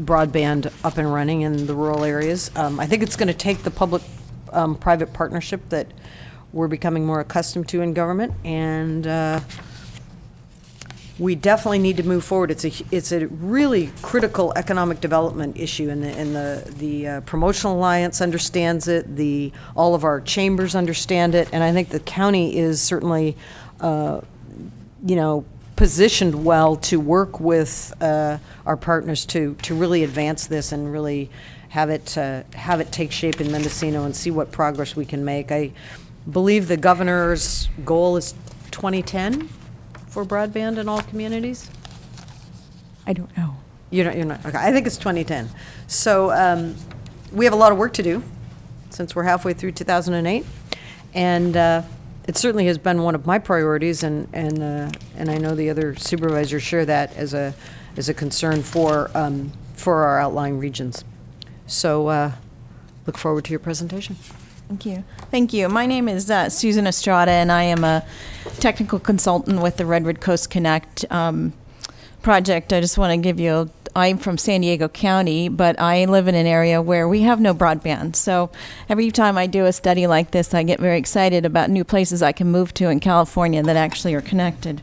broadband up and running in the rural areas. I think it's going to take the public-private partnership that we're becoming more accustomed to in government, and we definitely need to move forward. It's a really critical economic development issue, and the Promotional Alliance understands it. All of our chambers understand it, and I think the county is certainly, positioned well to work with our partners to really advance this and really have it take shape in Mendocino and see what progress we can make. I believe the governor's goal is 2010 for broadband in all communities. I don't know. You're not. Okay. I think it's 2010. So we have a lot of work to do since we're halfway through 2008, and it certainly has been one of my priorities, and I know the other supervisors share that as a concern for our outlying regions. So look forward to your presentation. Thank you. Thank you. My name is Susan Estrada, and I am a technical consultant with the Redwood Coast Connect project. I just want to give you, I'm from San Diego County, but I live in an area where we have no broadband. So every time I do a study like this, I get very excited about new places I can move to in California that actually are connected.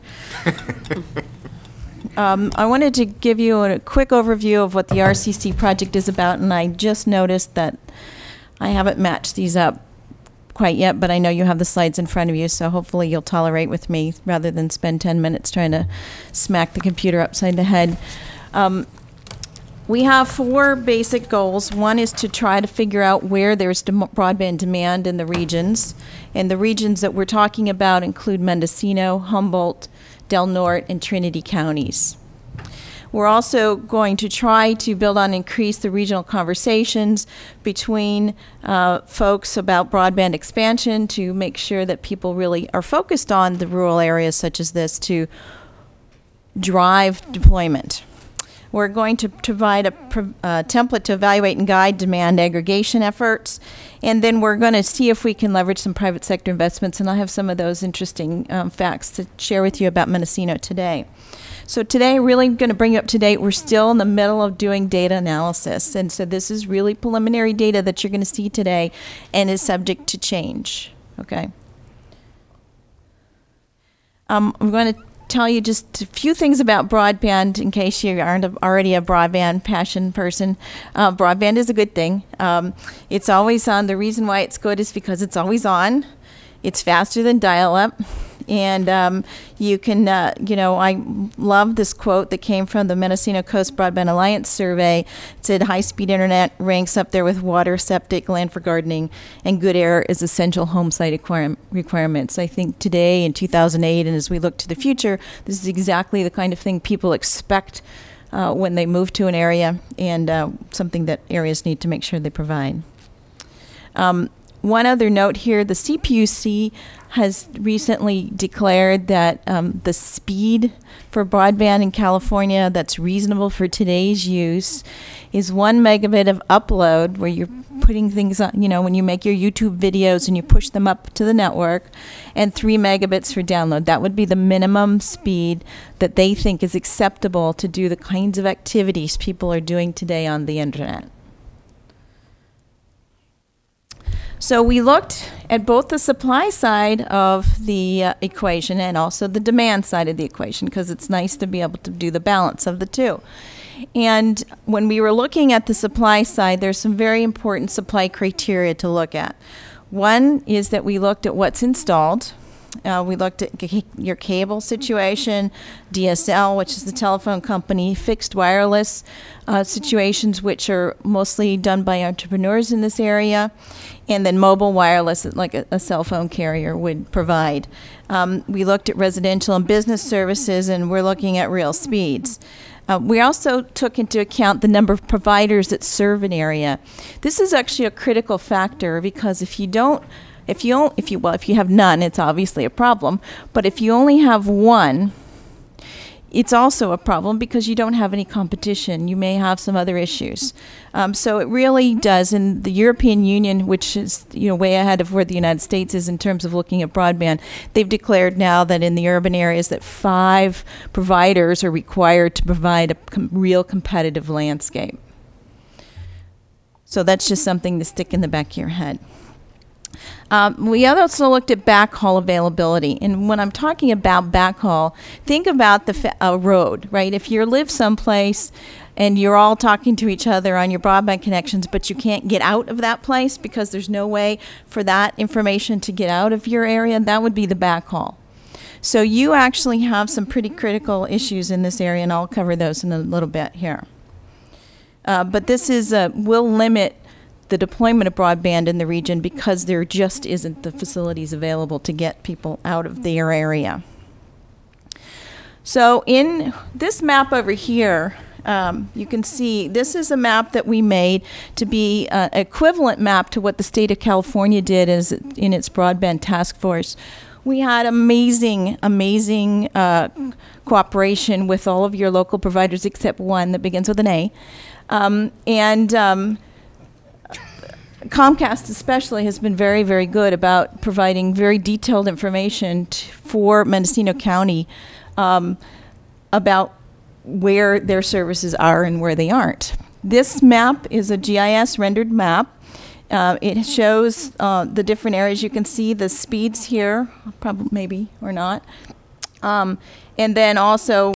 I wanted to give you a quick overview of what the RCC project is about, and I just noticed that I haven't matched these up quite yet, but I know you have the slides in front of you, so hopefully you'll tolerate with me rather than spend 10 minutes trying to smack the computer upside the head. We have 4 basic goals. One is to try to figure out where there's broadband demand in the regions. And the regions that we're talking about include Mendocino, Humboldt, Del Norte, and Trinity counties. We're also going to try to build on and increase the regional conversations between folks about broadband expansion to make sure that people really are focused on the rural areas such as this to drive deployment. We're going to provide a template to evaluate and guide demand aggregation efforts, and then we're going to see if we can leverage some private sector investments, and I'll have some of those interesting facts to share with you about Mendocino today. So today, really going to bring you up to date. We're still in the middle of doing data analysis, and so this is really preliminary data that you're going to see today and is subject to change, okay? I'm going to tell you just a few things about broadband in case you aren't already a broadband passion person. Broadband is a good thing. It's always on. The reason why it's good is because it's always on. It's faster than dial-up. And you can, I love this quote that came from the Mendocino Coast Broadband Alliance survey. It said, high-speed internet ranks up there with water, septic, land for gardening, and good air is essential home site requirements. I think today in 2008, and as we look to the future, this is exactly the kind of thing people expect when they move to an area, and something that areas need to make sure they provide. One other note here, the CPUC has recently declared that the speed for broadband in California that's reasonable for today's use is 1 megabit of upload, where you're putting things on, when you make your YouTube videos and you push them up to the network, and 3 megabits for download. That would be the minimum speed that they think is acceptable to do the kinds of activities people are doing today on the internet. So we looked at both the supply side of the equation and also the demand side of the equation, because it's nice to be able to do the balance of the two. And when we were looking at the supply side, there's some very important supply criteria to look at. One is that we looked at what's installed. We looked at your cable situation, DSL, which is the telephone company, fixed wireless situations, which are mostly done by entrepreneurs in this area, and then mobile wireless, like a cell phone carrier would provide. We looked at residential and business services, and we're looking at real speeds. We also took into account the number of providers that serve an area. This is actually a critical factor, because if you have none, it's obviously a problem. But if you only have one, it's also a problem because you don't have any competition. You may have some other issues. So it really does. In the European Union, which is way ahead of where the United States is in terms of looking at broadband, they've declared now that in the urban areas that 5 providers are required to provide a real competitive landscape. So that's just something to stick in the back of your head. We also looked at backhaul availability. And when I'm talking about backhaul, think about the road, right? If you live someplace and you're all talking to each other on your broadband connections, but you can't get out of that place because there's no way for that information to get out of your area, that would be the backhaul. So you actually have some pretty critical issues in this area, and I'll cover those in a little bit here. But this will limit the deployment of broadband in the region because there just isn't the facilities available to get people out of their area. So in this map over here, you can see this is a map that we made to be an equivalent map to what the state of California did in its broadband task force. We had amazing cooperation with all of your local providers except one that begins with an A. Comcast especially has been very, very good about providing very detailed information for Mendocino County about where their services are and where they aren't. This map is a GIS rendered map. It shows the different areas. You can see the speeds here, probably maybe or not. And then also